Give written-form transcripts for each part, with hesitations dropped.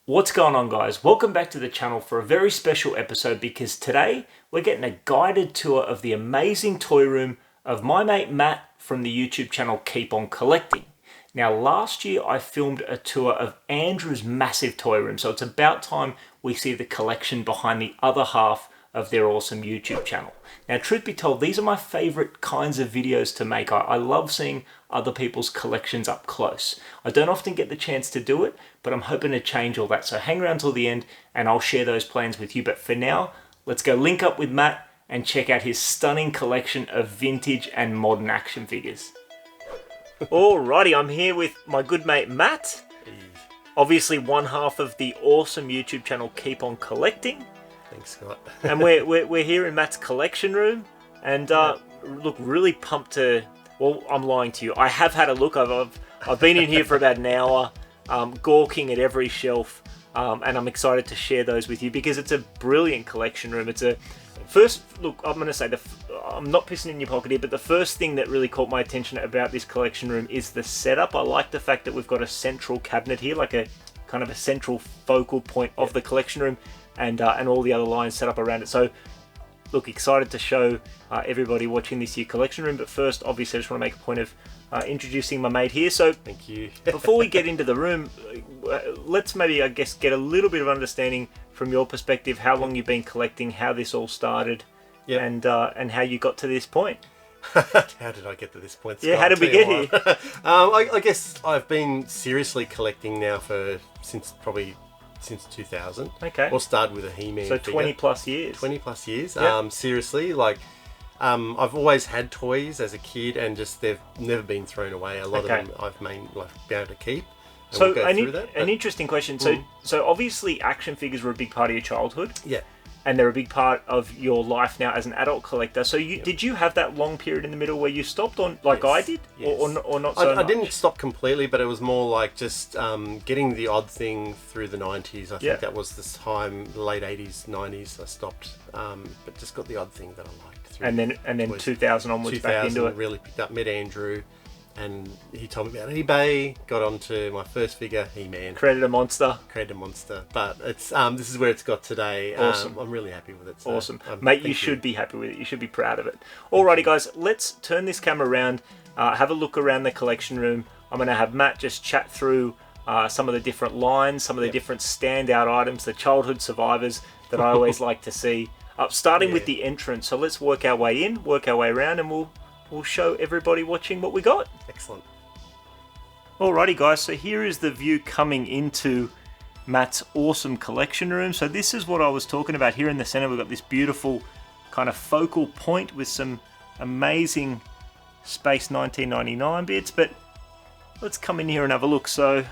What's going on, guys? Welcome back to the channel for a very special episode because today we're getting a guided tour of the amazing toy room of my mate Matt from the YouTube channel Keep On Collecting. Now, last year I filmed a tour of Andrew's massive toy room, so it's about time we see the collection behind the other half of their awesome YouTube channel. Now, truth be told, these are my favorite kinds of videos to make. I love seeing other people's collections up close. I don't often get the chance to do it, but I'm hoping to change all that. So hang around till the end and I'll share those plans with you. But for now, let's go link up with Matt and check out his stunning collection of vintage and modern action figures. Alrighty, I'm here with my good mate Matt. Obviously one half of the awesome YouTube channel Keep On Collecting. Thanks, Scott. And we're here in Matt's collection room, and look, really pumped to. Well, I'm lying to you. I have had a look. I've been in here for about an hour, gawking at every shelf, and I'm excited to share those with you because it's a brilliant collection room. It's a first look. I'm going to say I'm not pissing in your pocket here, but the first thing that really caught my attention about this collection room is the setup. I like the fact that we've got a central cabinet here, like a kind of a central focal point of the collection room. And all the other lines set up around it. So, look, excited to show everybody watching this year collection room. But first, obviously, I just want to make a point of introducing my mate here. So, thank you. Before we get into the room, let's maybe, I guess, get a little bit of understanding from your perspective, how long you've been collecting, how this all started, and how you got to this point. How did I get to this point, Scott? Yeah, how did we get here? I guess I've been seriously collecting now since 2000. Okay. Or started with a He-Man So figure. 20 plus years. 20 plus years. Yep. Seriously, like, I've always had toys as a kid, and just they've never been thrown away. A lot of them I've been able to keep. And So we'll an interesting question. So obviously action figures were a big part of your childhood. Yeah. And they're a big part of your life now as an adult collector. So did you have that long period in the middle where you stopped on, like I did? Yes. Or not so much? I didn't stop completely, but it was more like just getting the odd thing through the 90s. I think that was this time, late 80s, 90s, I stopped. But just got the odd thing that I liked. And then 2000 onwards back into it. Really picked up, met Andrew, and he told me about eBay, got onto my first figure, He-Man. Created a monster. But it's this is where it's got today. Awesome. I'm really happy with it. So, awesome. Mate, you should be happy with it. You should be proud of it. Alrighty, guys, let's turn this camera around, have a look around the collection room. I'm going to have Matt just chat through some of the different lines, some of the different standout items, the childhood survivors that I always like to see. Starting with the entrance. So let's work our way in, work our way around, and we'll show everybody watching what we got. Excellent. Alrighty, guys, so here is the view coming into Matt's awesome collection room. So this is what I was talking about. Here in the center, we've got this beautiful kind of focal point with some amazing Space 1999 bits. But let's come in here and have a look. So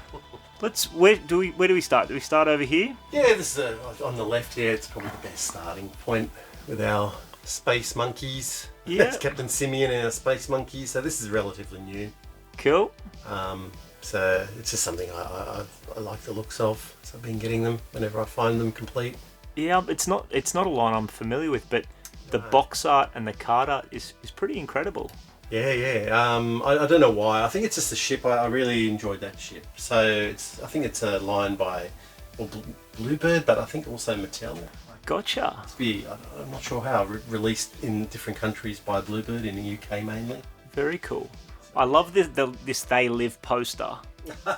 where do we start? Do we start over here? Yeah, this is on the left here. It's probably the best starting point with our space monkeys. Yeah. That's Captain Simeon and our space monkeys. So this is relatively new. Cool. So it's just something I like the looks of. So I've been getting them whenever I find them complete. Yeah, it's not a line I'm familiar with, but the box art and the card art is pretty incredible. Yeah. I don't know why. I think it's just the ship. I really enjoyed that ship. So I think it's a line by Bluebird, but I think also Mattel. Gotcha. I'm not sure how. Released in different countries by Bluebird, in the UK mainly. Very cool. I love this They Live poster.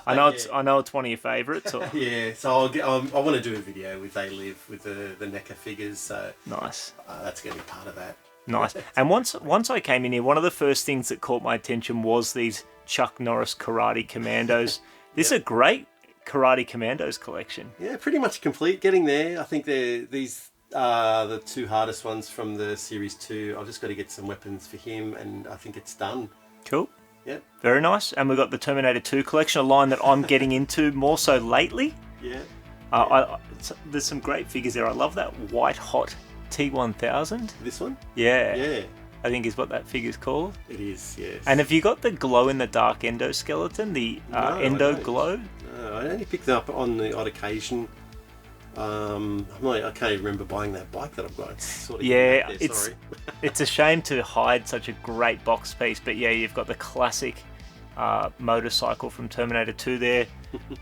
I know it's one of your favourites. Yeah, so I want to do a video with They Live with the NECA figures. So nice. That's going to be part of that. Nice. And once I came in here, one of the first things that caught my attention was these Chuck Norris Karate Commandos. This is a great Karate Commandos collection. Yeah, pretty much complete. Getting there. I think these are the two hardest ones from the Series 2. I've just got to get some weapons for him, and I think it's done. Cool. Yep. Very nice. And we've got the Terminator 2 collection, a line that I'm getting into more so lately. Yeah. There's some great figures there. I love that white hot T1000. This one? Yeah. Yeah. I think is what that figure's called. It is, yes. And have you got the glow-in-the-dark endoskeleton, the Endo Glow? No, I only picked it up on the odd occasion. I can't even remember buying that bike that I've got. It's a shame to hide such a great box piece, but yeah, you've got the classic motorcycle from Terminator 2 there.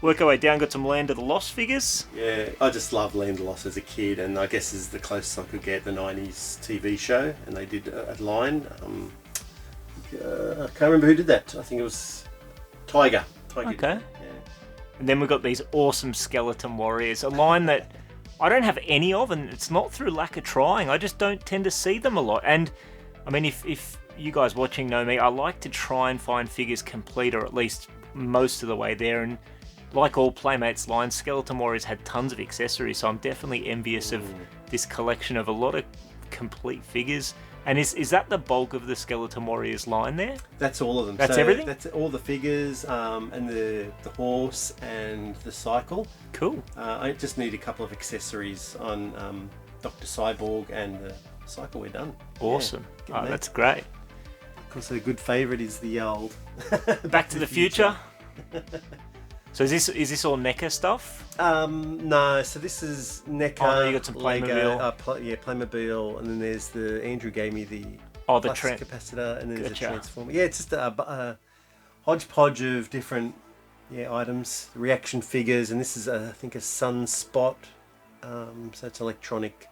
Work our way down, got some Land of the Lost figures. Yeah, I just loved Land of the Lost as a kid, and I guess is the closest I could get the 90s TV show, and they did a line. I can't remember who did that. I think it was Tiger. Okay. Yeah. And then we've got these awesome Skeleton Warriors, a line that I don't have any of, and it's not through lack of trying. I just don't tend to see them a lot. And I mean, if you guys watching know me, I like to try and find figures complete, or at least most of the way there. And like all Playmates lines, Skeleton Warriors had tons of accessories, so I'm definitely envious of this collection of a lot of complete figures. And is that the bulk of the Skeleton Warriors line there? That's all of them. That's everything? That's all the figures, and the horse and the cycle. Cool. I just need a couple of accessories on Dr. Cyborg and the cycle. We're done. Awesome. Yeah, that's great. Of course, a good favourite is the old Back to the Future. So is this all NECA stuff? No, so this is NECA. Oh, no, you got some Lego, Playmobil. Playmobil, and then there's the Andrew gave me the capacitor, and then there's a transformer. Yeah, it's just a hodgepodge of different items, reaction figures, and this is I think a Sunspot. So it's electronic.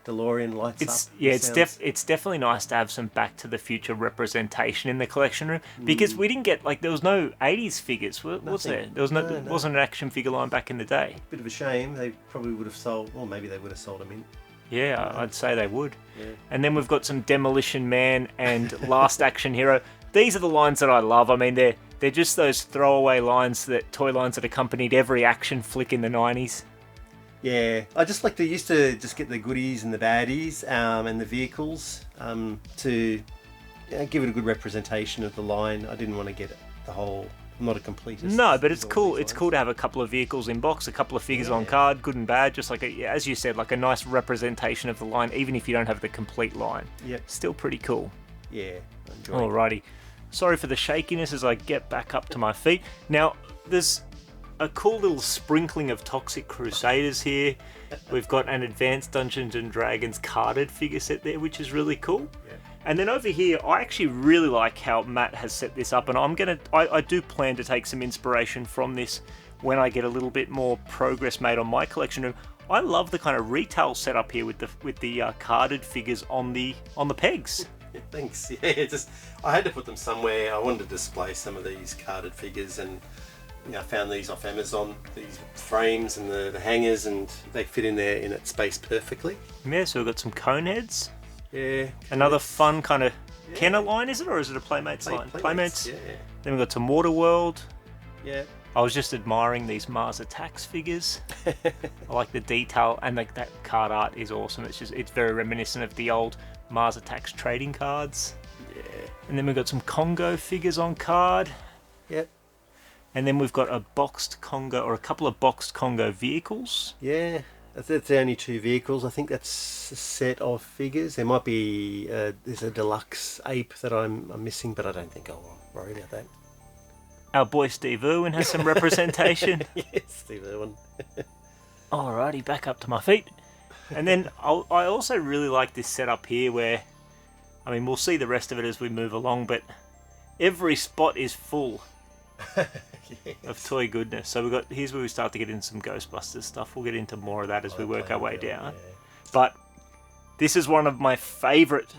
DeLorean lights up. Yeah, it's definitely nice to have some Back to the Future representation in the collection room, because we didn't get, like, there was no 80s figures, was there? There was no. Wasn't an action figure line back in the day. Bit of a shame. They probably would have sold, or maybe they would have sold them in. Yeah, I'd say they would. Yeah. And then we've got some Demolition Man and Last Action Hero. These are the lines that I love. I mean, they're just those throwaway lines, toy lines that accompanied every action flick in the 90s. Yeah, I just like to used to just get the goodies and the baddies and the vehicles to give it a good representation of the line. I didn't want to get the whole. I'm not a completist. No, but it's cool. It's cool to have a couple of vehicles in box, a couple of figures on card, good and bad. Just like as you said, like a nice representation of the line, even if you don't have the complete line. Yep. Still pretty cool. Yeah, I enjoy Alrighty. Sorry for the shakiness as I get back up to my feet. Now, there's a cool little sprinkling of Toxic Crusaders here. We've got an Advanced Dungeons and Dragons carded figure set there, which is really cool. Yeah. And then over here, I actually really like how Matt has set this up, and I do plan to take some inspiration from this when I get a little bit more progress made on my collection room. I love the kind of retail setup here with the carded figures on the pegs. Thanks. Yeah, I had to put them somewhere. I wanted to display some of these carded figures, and I found these off Amazon, these frames and the hangers, and they fit in there in its space perfectly. Yeah, so we've got some cone heads. Yeah. Another fun kind of Kenner line, is it? Or is it a Playmates line? Playmates. Yeah. Then we've got some Waterworld. Yeah. I was just admiring these Mars Attacks figures. I like the detail, and like that card art is awesome. It's very reminiscent of the old Mars Attacks trading cards. Yeah. And then we've got some Congo figures on card. Yep. And then we've got a boxed Congo, or a couple of boxed Congo vehicles. Yeah. That's the only two vehicles. I think that's a set of figures. There might be there's a deluxe ape that I'm missing, but I don't think I'll worry about that. Our boy Steve Irwin has some representation. Yes, Steve Irwin. Alrighty, back up to my feet. And then I also really like this setup here where, I mean, we'll see the rest of it as we move along, but every spot is full of toy goodness. So here's where we start to get into some Ghostbusters stuff. We'll get into more of that as we work our way down. Yeah. But this is one of my favourite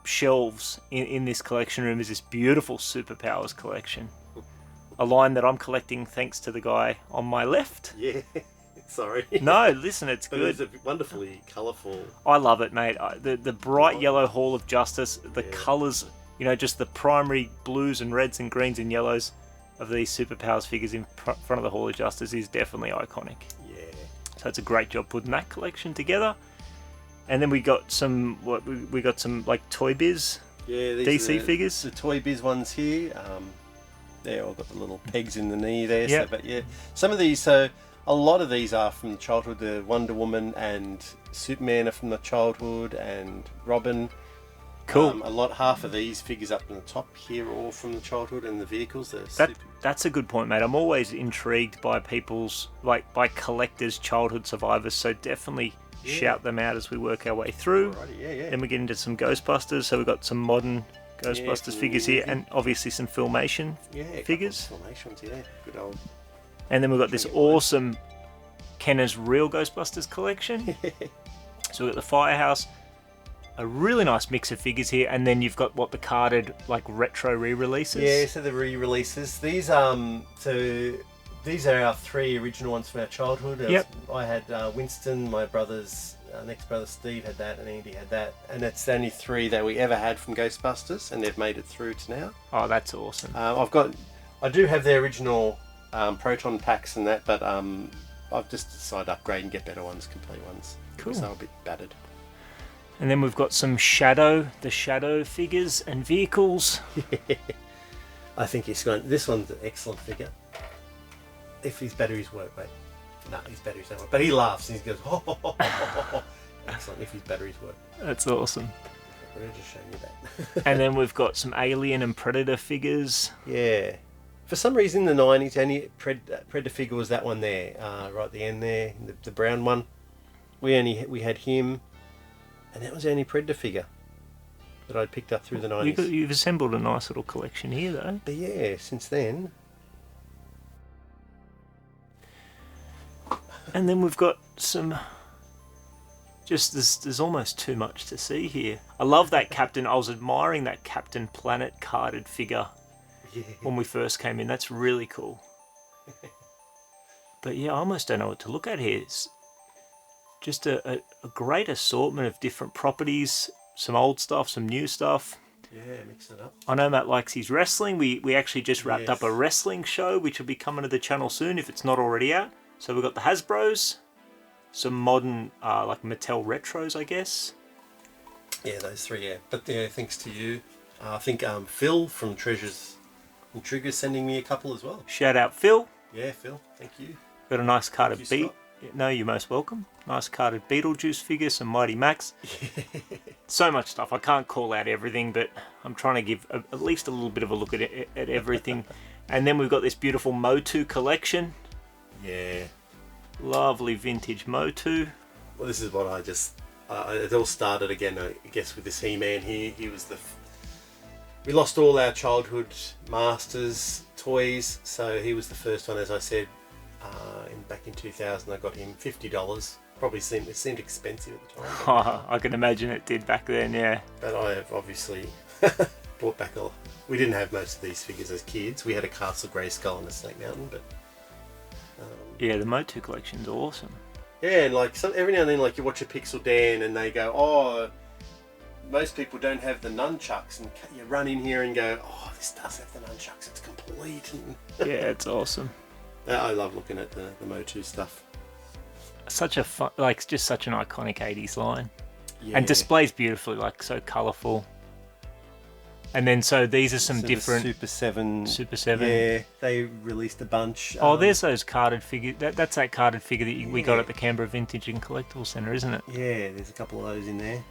shelves in this collection room, is this beautiful Superpowers collection. A line that I'm collecting thanks to the guy on my left. Yeah. Sorry. No, listen, it's good. It's wonderfully colourful. I love it, mate. The bright yellow Hall of Justice, the colours, just the primary blues and reds and greens and yellows of these Superpowers figures in front of the Hall of Justice is definitely iconic. Yeah. So it's a great job putting that collection together. And then we got some like Toy Biz DC figures. The Toy Biz ones here. They've all got the little pegs in the knee there. Yep. So, but yeah, some of these. So a lot of these are from childhood. The Wonder Woman and Superman are from the childhood, and Robin. Cool. Half of these figures up in the top here are all from the childhood, and the vehicles. That's a good point, mate. I'm always intrigued by by collectors' childhood survivors. So definitely shout them out as we work our way through. Alrighty, yeah. Then we get into some Ghostbusters. So we've got some modern Ghostbusters figures here, and obviously some Filmation figures. Filmations, yeah. Good old. And then we've got this awesome Kenner's Real Ghostbusters collection. So we've got the Firehouse, a really nice mix of figures here, and then you've got the carded like retro re-releases. Yeah, so the re-releases. These these are our 3 original ones from our childhood. I had Winston, my brother's next brother Steve had that, and Andy had that, and it's the only 3 that we ever had from Ghostbusters, and they've made it through to now. Oh, that's awesome. I do have the original Proton packs and that, but I've just decided to upgrade and get better ones, complete ones. Cool. So they're a bit battered. And then we've got some the Shadow figures and vehicles. I think this one's an excellent figure. If his batteries work, mate. No, his batteries don't work. But he laughs and he goes, ho, ho, ho, ho, ho, ho. Excellent, if his batteries work. That's awesome. I'm just showing you that. And then we've got some Alien and Predator figures. Yeah. For some reason in the 90s, only Predator figure was that one there, right at the end there, the brown one. We had him, and that was the only Predator figure that I'd picked up through the 90s. You've assembled a nice little collection here, though. But yeah, since then. And then we've got some. There's almost too much to see here. I love that Captain. I was admiring that Captain Planet carded figure when we first came in. That's really cool. But yeah, I almost don't know what to look at here. It's just a great assortment of different properties. Some old stuff, some new stuff. Yeah, mix it up. I know Matt likes his wrestling. We actually just wrapped up a wrestling show, which will be coming to the channel soon if it's not already out. So we've got the Hasbros, some modern like Mattel retros, I guess. Yeah, those 3, yeah. But yeah, thanks to you. I think Phil from Treasures and Triggers sending me a couple as well. Shout out Phil. Yeah, Phil, thank you. Got a nice carded No, you're most welcome. Nice carded Beetlejuice figure, some Mighty Max. So much stuff. I can't call out everything, but I'm trying to give at least a little bit of a look at everything. And then we've got this beautiful Motu collection. Yeah. Lovely vintage Motu. Well, this is what I just... it all started again, I guess, with this He-Man here. He was we lost all our childhood masters toys, so he was the first one, as I said. Back in 2000, I got him $50. Probably it seemed expensive at the time. Oh, I can imagine it did back then, yeah. But I have obviously brought back we didn't have most of these figures as kids. We had a Castle Grayskull and a Snake Mountain, but... yeah, the Motu collection's awesome. Yeah, and like every now and then, like you watch a Pixel Dan and they go, oh, most people don't have the nunchucks, and you run in here and go, oh, this does have the nunchucks. It's complete. Yeah, it's awesome. I love looking at the Motu stuff. Such a fun, just such an iconic 80s line. Yeah. And displays beautifully, so colourful. And then, so these are some different... Super 7. Super 7. Yeah, they released a bunch. Oh, there's those carded figures. That's that carded figure that we got at the Canberra Vintage and Collectibles Centre, isn't it? Yeah, there's a couple of those in there.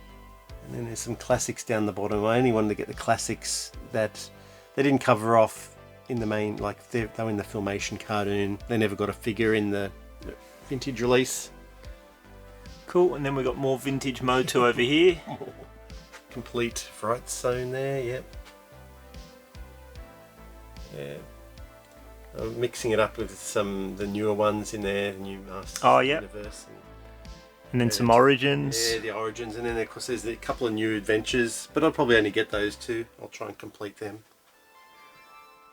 And then there's some classics down the bottom. I only wanted to get the classics that they didn't cover off in the main, they were in the Filmation cartoon. They never got a figure in the vintage release. Cool, and then we got more vintage Motu over here. Complete Fright Zone there, yep. Yeah. I'm mixing it up with the newer ones in there, the new Masters Universe. And then some Origins. Yeah, the Origins, and then of course there's a couple of new adventures, but I'll probably only get those 2. I'll try and complete them.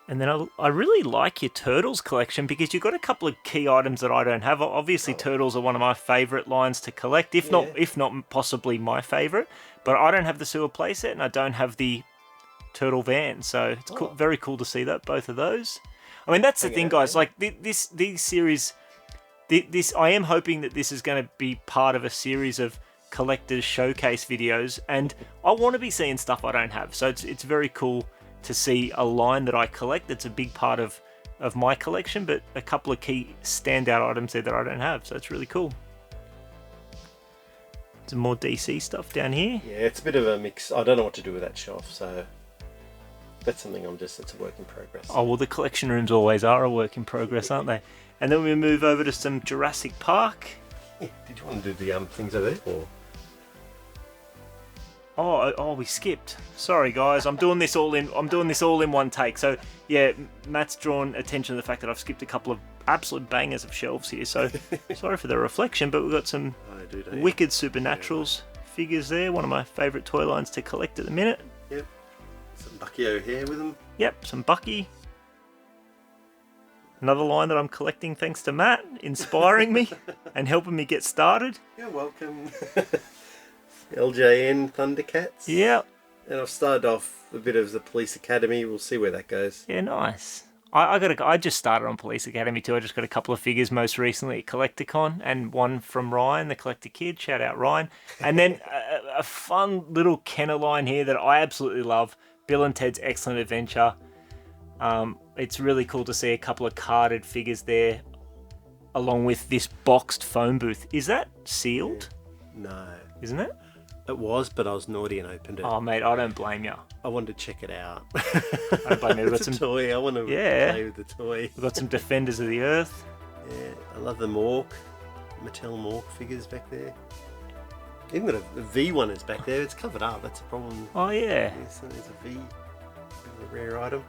And then I really like your Turtles collection because you've got a couple of key items that I don't have. Obviously, Turtles are one of my favourite lines to collect, if not possibly my favourite. But I don't have the sewer playset and I don't have the Turtle van, so it's very cool to see both of those. I mean, that's the thing, guys. Like these series, I am hoping that this is going to be part of a series of collectors showcase videos, and I want to be seeing stuff I don't have. So it's very cool to see a line that I collect that's a big part of my collection, but a couple of key standout items there that I don't have, so it's really cool. Some more DC stuff down here. Yeah, it's a bit of a mix. I don't know what to do with that shelf, so that's something it's a work in progress. Oh, well, the collection rooms always are a work in progress, aren't they? And then we move over to some Jurassic Park. Yeah, did you want to do the things over there? Or? Oh, we skipped. Sorry, guys. I'm doing this all in one take. So yeah, Matt's drawn attention to the fact that I've skipped a couple of absolute bangers of shelves here. So sorry for the reflection, but we've got some wicked Supernaturals figures there. One of my favourite toy lines to collect at the minute. Yep. Some Bucky O'Hare with them. Yep, some Bucky. Another line that I'm collecting thanks to Matt, inspiring me and helping me get started. You're welcome. LJN Thundercats. Yeah. And I've started off a bit of the Police Academy. We'll see where that goes. Yeah, nice. I just started on Police Academy too. I just got a couple of figures most recently at Collecticon, and one from Ryan, the Collector Kid. Shout out Ryan. And then a fun little Kenner line here that I absolutely love. Bill and Ted's Excellent Adventure. It's really cool to see a couple of carded figures there, along with this boxed phone booth. Is that sealed? No. Isn't it? It was, but I was naughty and opened it. Oh, mate, I don't blame you. I wanted to check it out. I don't blame you. It's a toy. I want to play with the toy. We've got some Defenders of the Earth. Yeah, I love the Mork, Mattel Mork figures back there. Even got a V one is back there. It's covered up. That's a problem. Oh, yeah. There's a V. A rare item.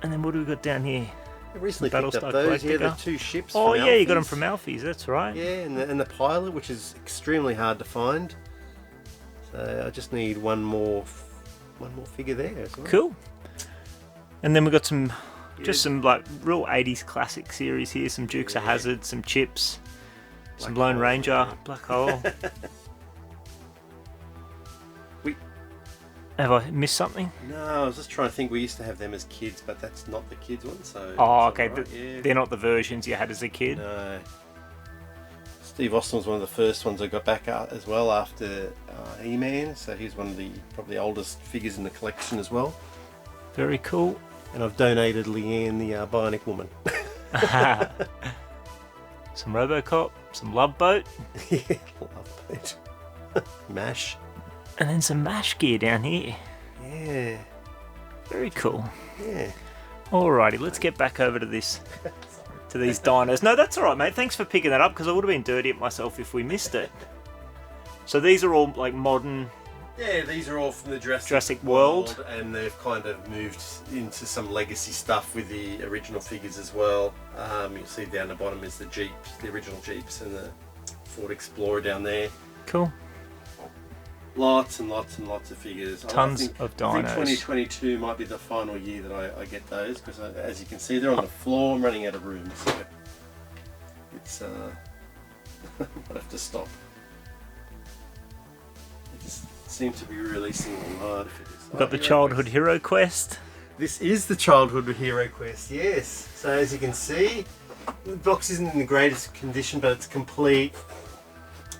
And then what do we got down here? I recently picked up those, the 2 ships. Oh yeah, you got them from Alfie's, that's right. Yeah, and the pilot, which is extremely hard to find. So I just need one more figure there as well. Cool. And then we got some like real 80s classic series here. Some Dukes of Hazzard, some Chips, some Lone Ranger, Black Hole. Have I missed something? No, I was just trying to think. We used to have them as kids, but that's not the kids one. So. Oh, okay. Right. They're not the versions you had as a kid. No. Steve Austin was one of the first ones I got back out as well after E-Man. So he's one of the probably oldest figures in the collection as well. Very cool. And I've donated Leanne the Bionic Woman. Some RoboCop, some Love Boat. Yeah, Love Boat. MASH. And then some MASH gear down here. Yeah. Very cool. Yeah. Alrighty, let's get back over to these dinos. No, that's alright, mate. Thanks for picking that up, because I would have been dirty at myself if we missed it. So these are all like modern. Yeah, these are all from the Jurassic World, and they've kind of moved into some legacy stuff with the original figures as well. You'll see down the bottom is the Jeeps, the original Jeeps, and the Ford Explorer down there. Cool. Lots and lots and lots of figures. Tons of dinos. I think 2022 might be the final year that I get those, because as you can see, they're on the floor. I'm running out of room, so it's I might have to stop. It just seems to be releasing a lot of figures. We've got the Childhood Hero Quest. This is the Childhood Hero Quest, yes. So as you can see, the box isn't in the greatest condition, but it's complete.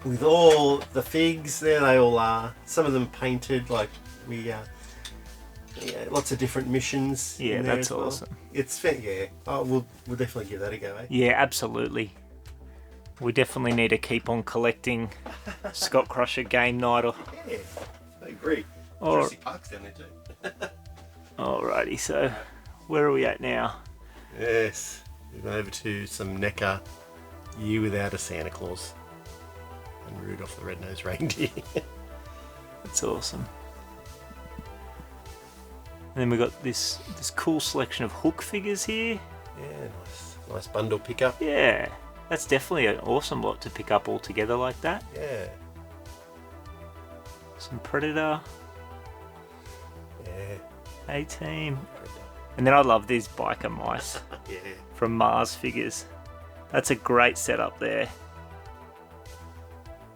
With all the figs, there they all are. Some of them painted, like lots of different missions. Yeah, that's awesome. It's fair, yeah. Oh, we'll definitely give that a go, eh? Yeah, absolutely. We definitely need to keep on collecting Scott Crusher game night. Yeah, I agree. Jurassic Park's down there too. Alrighty, so where are we at now? Yes, we're over to some NECA Year Without a Santa Claus. And Rudolph the Red-Nosed Reindeer. That's awesome. And then we've got this cool selection of Hook figures here. Yeah, nice bundle pickup. Yeah, that's definitely an awesome lot to pick up all together like that. Yeah. Some Predator. Yeah. A-Team. And then I love these biker mice. Yeah. From Mars figures. That's a great setup there.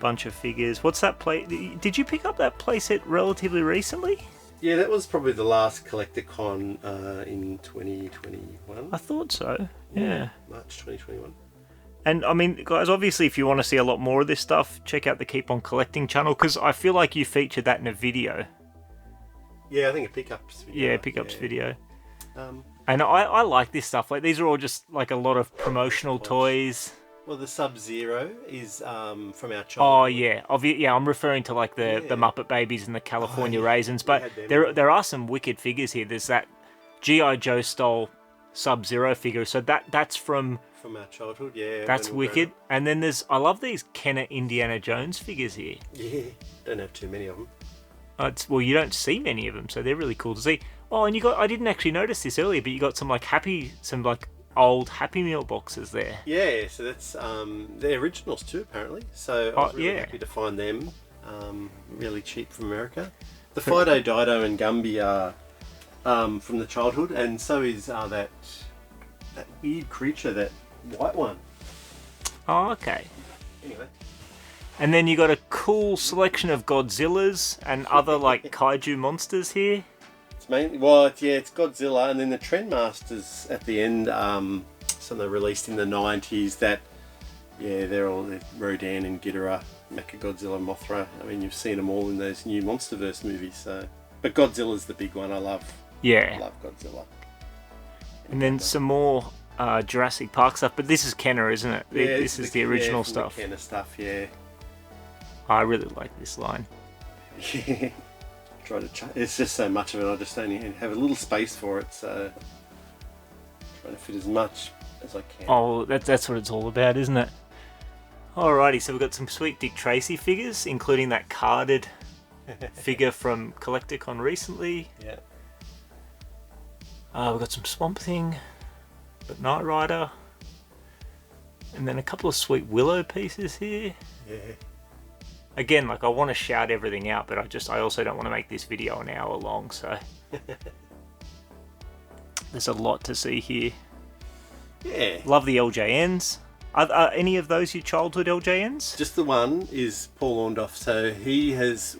Bunch of figures. What's that play? Did you pick up that playset relatively recently? Yeah, that was probably the last Collecticon in 2021. I thought so. Yeah. March 2021. And I mean, guys, obviously, if you want to see a lot more of this stuff, check out the Keep On Collecting channel, because I feel like you featured that in a video. Yeah, I think a pickups video. Yeah, pickups video. And I like this stuff. Like, these are all just like a lot of promotional toys. Well, the Sub-Zero is from our childhood. Oh yeah, I'm referring to like the Muppet Babies and the California Raisins. But there are some wicked figures here. There's that G.I. Joe style Sub-Zero figure. So that's from our childhood, yeah. That's wicked. And then I love these Kenner Indiana Jones figures here. Yeah, don't have too many of them. Well, you don't see many of them, so they're really cool to see. Oh, and I didn't actually notice this earlier, but you got some old Happy Meal boxes there. Yeah, so that's they're originals too, apparently. So I was really happy to find them, really cheap from America. The Fido, Dido, and Gumby are from the childhood, and so is that weird creature, that white one. Oh, okay. Anyway. And then you got a cool selection of Godzillas and other kaiju monsters here. It's mainly it's Godzilla, and then the Trendmasters at the end. Some they released in the 90s. They're all Rodan and Ghidorah, Mechagodzilla, Mothra. I mean, you've seen them all in those new MonsterVerse movies. So, but Godzilla's the big one. I love. Yeah. I love Godzilla. And then some more Jurassic Park stuff, but this is Kenner, isn't it? Yeah, this is the original stuff. The Kenner stuff, yeah. I really like this line. Yeah. It's just so much of it. I just only have a little space for it, so trying to fit as much as I can. Oh, that's what it's all about, isn't it? Alrighty, so we've got some sweet Dick Tracy figures, including that carded figure from Collecticon recently. Yeah. We've got some Swamp Thing, but Knight Rider, and then a couple of sweet Willow pieces here. Yeah. Again, I want to shout everything out, but I also don't want to make this video an hour long, so there's a lot to see here. Yeah. Love the LJNs. Are any of those your childhood LJNs? Just the one is Paul Orndorff. So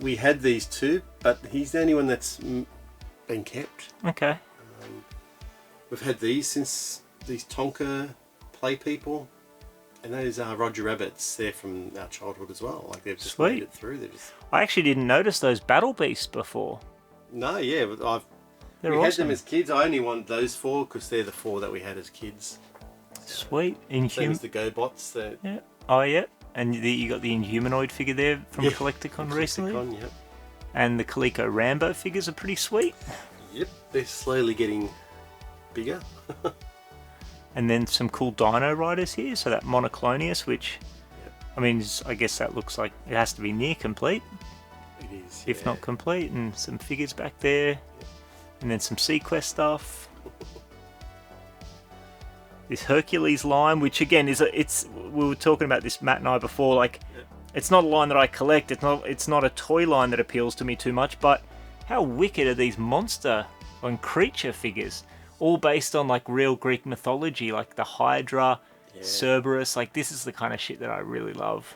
we had these two, but he's the only one that's been kept. Okay. We've had these Tonka play people. And those are Roger Rabbits. They're from our childhood as well. They've just made it through. I actually didn't notice those Battle Beasts before. No, yeah, we had them as kids. I only wanted those four because they're the four that we had as kids. Sweet. Same as the GoBots. Yeah. Oh, yeah. And you got the Inhumanoid figure there from Collecticon recently. Yep. And the Coleco Rambo figures are pretty sweet. Yep, they're slowly getting bigger. And then some cool Dino Riders here. So that Monoclonius, which, I mean, I guess that looks like it has to be near complete. It is, if not complete. And some figures back there. Yep. And then some Sequest stuff. This Hercules line, which again we were talking about this, Matt and I, before. It's not a line that I collect. It's not a toy line that appeals to me too much. But how wicked are these monster and creature figures? All based on real Greek mythology, like the Hydra, Cerberus. This is the kind of shit that I really love.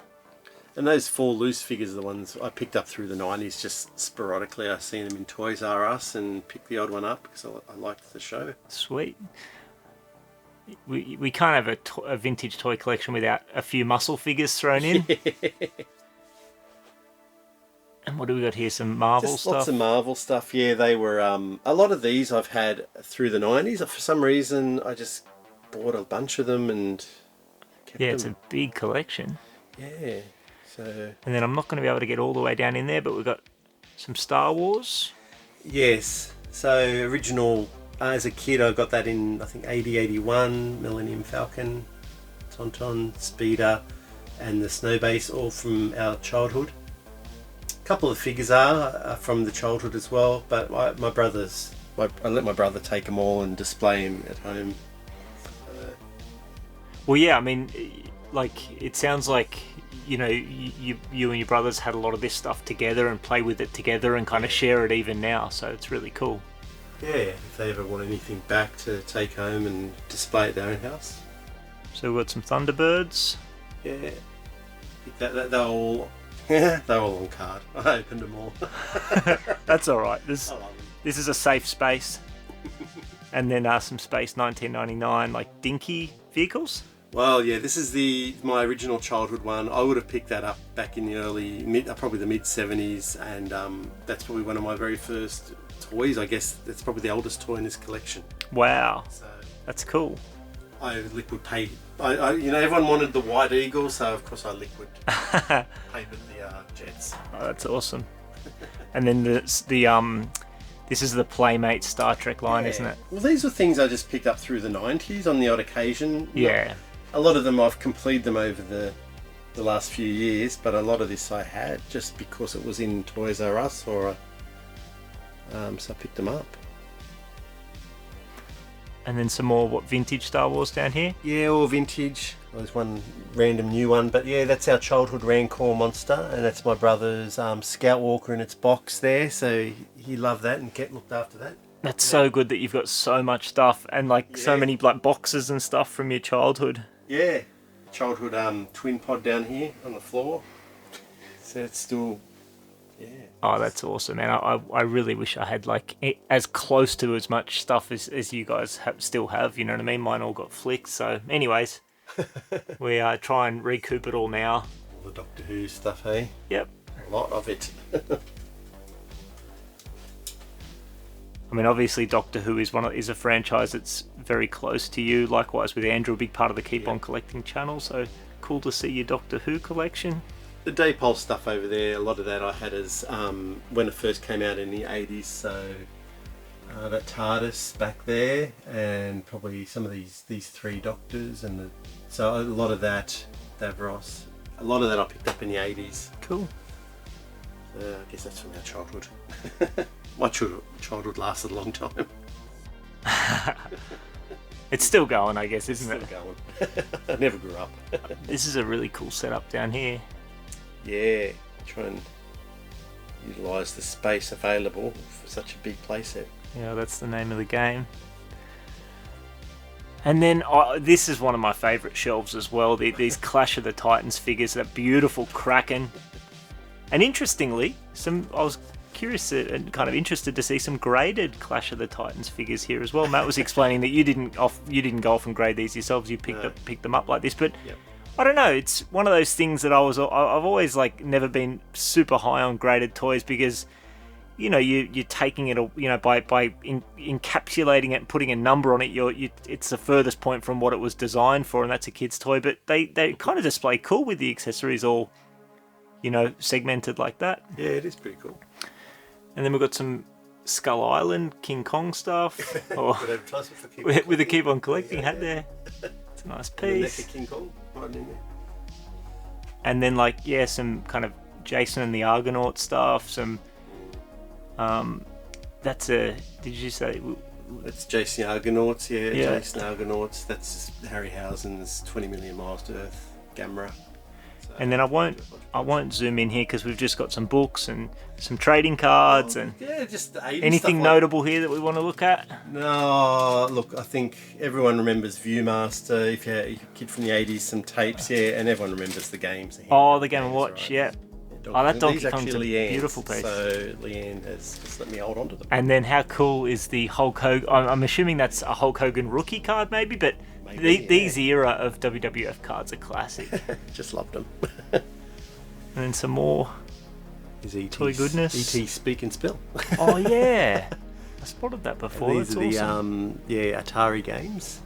And those 4 loose figures are the ones I picked up through the 90s, just sporadically. I've seen them in Toys R Us and picked the odd one up because I liked the show. Sweet. We can't have a vintage toy collection without a few muscle figures thrown in. And what do we got here? Some Marvel stuff? Lots of Marvel stuff, yeah. They were... a lot of these I've had through the 90s. For some reason, I just bought a bunch of them and kept them. It's a big collection. Yeah, so... And then I'm not going to be able to get all the way down in there, but we've got some Star Wars. Yes. So, original... as a kid, I got that in, I think, 80, 81, Millennium Falcon, Tauntaun, Speeder, and the Snowbase, all from our childhood. A couple of figures are from the childhood as well, but I let my brother take them all and display them at home. Well, yeah, I mean, it sounds like, you and your brothers had a lot of this stuff together and play with it together and kind of share it even now, so it's really cool. Yeah, if they ever want anything back to take home and display at their own house. So we've got some Thunderbirds. Yeah, they're all on card. I opened them all. That's all right. This is a safe space. And then some Space 1999 dinky vehicles. Well, yeah, this is my original childhood one. I would have picked that up back in the probably the mid 70s, and that's probably one of my very first toys. I guess that's probably the oldest toy in this collection. Wow, so that's cool. I liquid painted. Everyone wanted the White Eagle, so of course I liquid painted the jets. Oh, that's awesome. And then the This is the Playmate Star Trek line, isn't it? Well, these were things I just picked up through the 90s on the odd occasion. Yeah. A lot of them I've completed them over the last few years, but a lot of this I had just because it was in Toys R Us so I picked them up. And then some more, vintage Star Wars down here? Yeah, all vintage. There's one random new one, but yeah, that's our childhood Rancor monster, and that's my brother's Scout Walker in its box there, so he loved that and looked after that. That's so good that you've got so much stuff and so many boxes and stuff from your childhood. Yeah, childhood twin pod down here on the floor, so it's still... Yeah. Oh, that's awesome, man. I really wish I had as close to as much stuff as you guys still have, you know what I mean? Mine all got flicked, so anyways, we try and recoup it all now. All the Doctor Who stuff, hey? Yep. A lot of it. I mean, obviously Doctor Who is a franchise that's very close to you, likewise with Andrew, a big part of the Keep On Collecting channel, so cool to see your Doctor Who collection. The Daypole stuff over there, a lot of that I had as when it first came out in the 80s, so that TARDIS back there, and probably some of these three Doctors, and so a lot of that, Davros, a lot of that I picked up in the 80s. Cool. I guess that's from our childhood. My childhood lasted a long time. It's still going, I guess, isn't it? Still going. I never grew up. This is a really cool setup down here. Yeah, try and utilise the space available for such a big playset. Yeah, that's the name of the game. And then this is one of my favourite shelves as well. These Clash of the Titans figures, that beautiful Kraken. And interestingly, I was curious and kind of interested to see some graded Clash of the Titans figures here as well. Matt was explaining that you didn't go off and grade these yourselves. You picked them up like this, but. Yep. I don't know, it's one of those things that I've always never been super high on graded toys because, you know, you're taking it, you know, by encapsulating it and putting a number on it, it's the furthest point from what it was designed for, and that's a kid's toy, but they kind of display cool with the accessories all, you know, segmented like that. Yeah, it is pretty cool. And then we've got some Skull Island, King Kong stuff, with the Keep On Collecting hat there. It's a nice piece. And the neck of King Kong. Right in there. And then some kind of Jason and the Argonaut stuff, some did you say that's Jason Argonauts? Yeah, Jason Argonauts, that's Harryhausen's 20 Million Miles to Earth Gamera. So, and then I won't zoom in here because we've just got some books and some trading cards and just the 80s anything stuff notable here that we want to look at. No, look, I think everyone remembers Viewmaster. If you're a kid from the 80s, some tapes, and everyone remembers the games. The Game & Watch, right? That Donkey Kong's a Leanne's, beautiful piece. So Leanne has just let me hold on to them. And then how cool is the Hulk Hogan? I'm assuming that's a Hulk Hogan rookie card, maybe, but these era of WWF cards are classic. Just loved them. And then some more toy goodness. E.T. Speak and Spill. Oh yeah, I spotted that before. And these that's are awesome. the Atari games.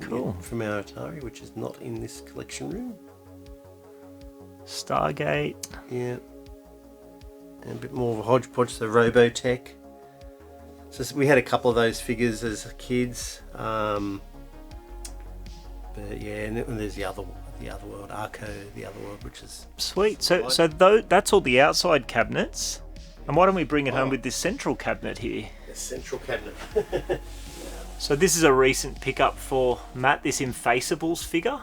Cool. From our Atari, which is not in this collection room. Stargate. Yeah. And a bit more of a hodgepodge, so Robotech. So we had a couple of those figures as kids. But yeah, and then there's the other world, Arco, the other world, which is sweet. So that's all the outside cabinets. And why don't we bring it home with this central cabinet here? The central cabinet. So this is a recent pickup for Matt, this Infaceables figure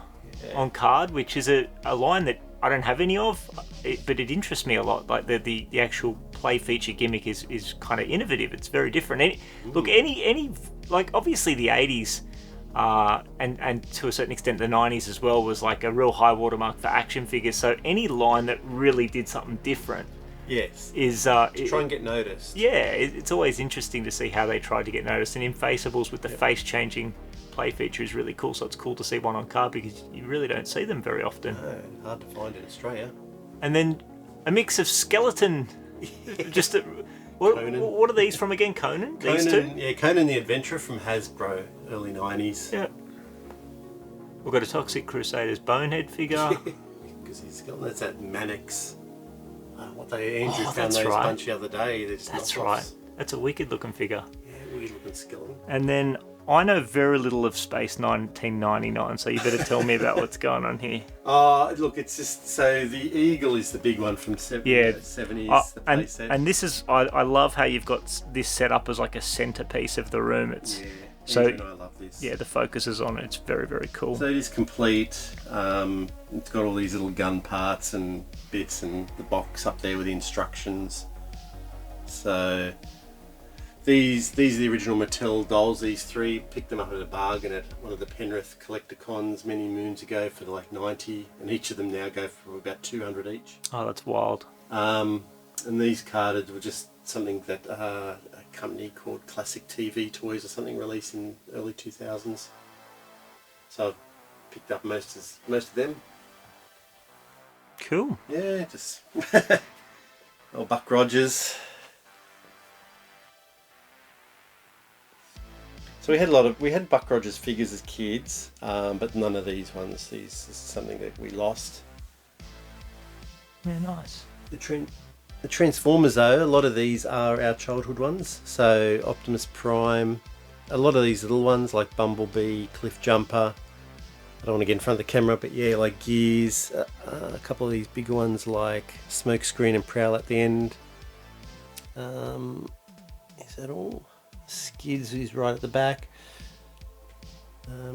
on card, which is a line that I don't have any of, but it interests me a lot. Like the actual play feature gimmick is kind of innovative. It's very different. Obviously the 80s and to a certain extent the 90s as well was like a real high watermark for action figures. So any line that really did something different, is to try and get noticed. Yeah, it's always interesting to see how they try to get noticed. And Infaceables with the face changing play feature is really cool, so it's cool to see one on card because you really don't see them very often. No, hard to find in Australia. And then a mix of skeleton, what are these from again? Conan? These two? Yeah, Conan the Adventurer from Hasbro, early 90s. Yeah. We've got a Toxic Crusaders Bonehead figure. Because that's that Mannix. Andrew found those bunch the other day. That's right. That's a wicked looking figure. Yeah, wicked looking skeleton. And then I know very little of Space 1999, so you better tell me about what's going on here. Look, it's just, so the eagle is the big one from 70s, the playset. And this is, I love how you've got this set up as like a centerpiece of the room. It's so I love this. Yeah, the focus is on it. It's very, very cool. So it is complete. It's got all these little gun parts and bits, and the box up there with the instructions. So these are the original Mattel dolls. These three, picked them up at a bargain at one of the Penrith Collecticons many moons ago for like 90, and each of them now go for about 200 each. Oh, that's wild. And these carded were just something that a company called Classic TV Toys or something released in early 2000s. So I've picked up most of them. Cool. Yeah, just old Buck Rogers. So we had Buck Rogers figures as kids, but none of these ones. This is something that we lost. Yeah, nice. The Transformers, though, a lot of these are our childhood ones. So Optimus Prime, a lot of these little ones like Bumblebee, Cliff Jumper. I don't want to get in front of the camera, but yeah, like Gears. A couple of these bigger ones like Smokescreen and Prowl at the end. Is that all? Skids is right at the back.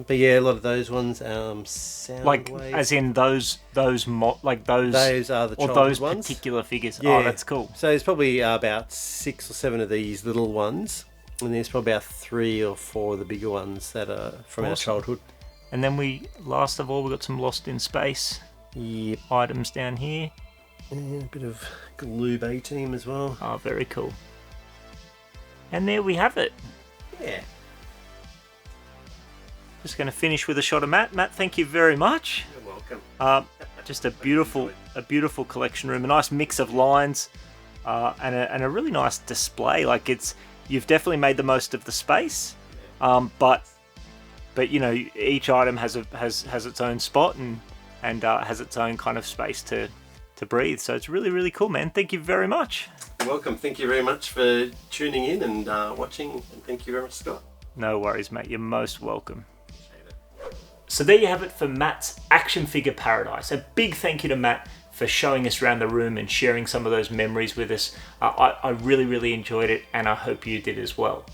But yeah, a lot of those ones. Soundwave. As in those those are the childhood those ones. Particular figures. Yeah. Oh, that's cool. So there's probably about 6 or 7 of these little ones, and there's probably about 3 or 4 of the bigger ones that are from our childhood. And then last of all, we got some Lost in Space items down here. And a bit of Galoob A-Team as well. Oh, very cool. And there we have it. Yeah. Just going to finish with a shot of Matt. Matt, thank you very much. You're welcome. Just a beautiful collection room, a nice mix of lines, and a really nice display. Like you've definitely made the most of the space, but you know, each item has its own spot and has its own kind of space to breathe. So it's really, really cool, man. Thank you very much. You're welcome. Thank you very much for tuning in and watching, and thank you very much, Scott. No worries, mate. You're most welcome. So there you have it for Matt's action figure paradise. A big thank you to Matt for showing us around the room and sharing some of those memories with us. I really, really enjoyed it, and I hope you did as well.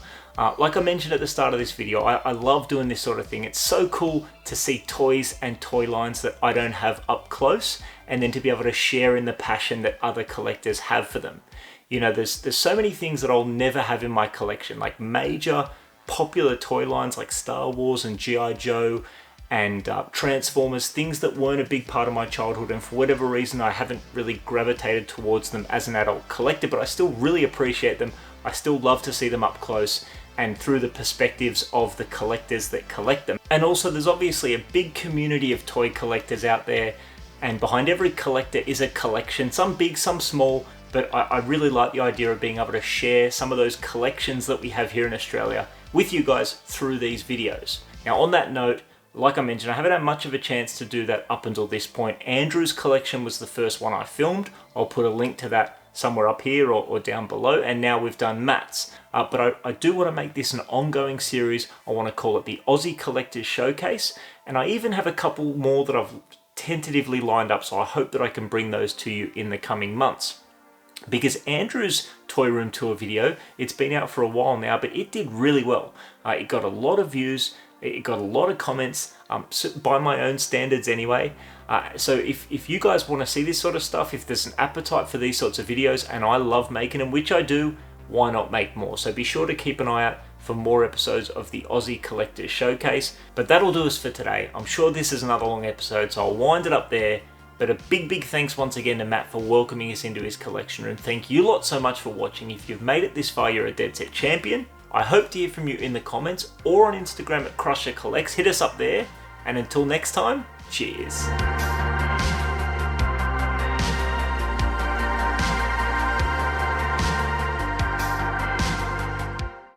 Like I mentioned at the start of this video, I love doing this sort of thing. It's so cool to see toys and toy lines that I don't have up close, and then to be able to share in the passion that other collectors have for them. You know, there's so many things that I'll never have in my collection, like major popular toy lines like Star Wars and G.I. Joe and Transformers, things that weren't a big part of my childhood, and for whatever reason I haven't really gravitated towards them as an adult collector, but I still really appreciate them. I still love to see them up close and through the perspectives of the collectors that collect them. And also there's obviously a big community of toy collectors out there, and behind every collector is a collection, some big, some small, but I really like the idea of being able to share some of those collections that we have here in Australia with you guys through these videos. Now on that note, like I mentioned, I haven't had much of a chance to do that up until this point. Andrew's collection was the first one I filmed. I'll put a link to that somewhere up here or down below, and now we've done Matt's. But I do want to make this an ongoing series. I want to call it the Aussie Collectors Showcase, and I even have a couple more that I've tentatively lined up, so I hope that I can bring those to you in the coming months. Because Andrew's toy room tour video, it's been out for a while now, but it did really well. It got a lot of views, it got a lot of comments, by my own standards anyway. So if you guys want to see this sort of stuff, if there's an appetite for these sorts of videos, and I love making them, which I do, why not make more? So be sure to keep an eye out for more episodes of the Aussie Collectors Showcase. But that'll do us for today. I'm sure this is another long episode, so I'll wind it up there. But a big thanks once again to Matt for welcoming us into his collection room. Thank you lot so much for watching. If you've made it this far, you're a dead set champion. I hope to hear from you in the comments or on Instagram at Crusher Collects. Hit us up there. And until next time, cheers.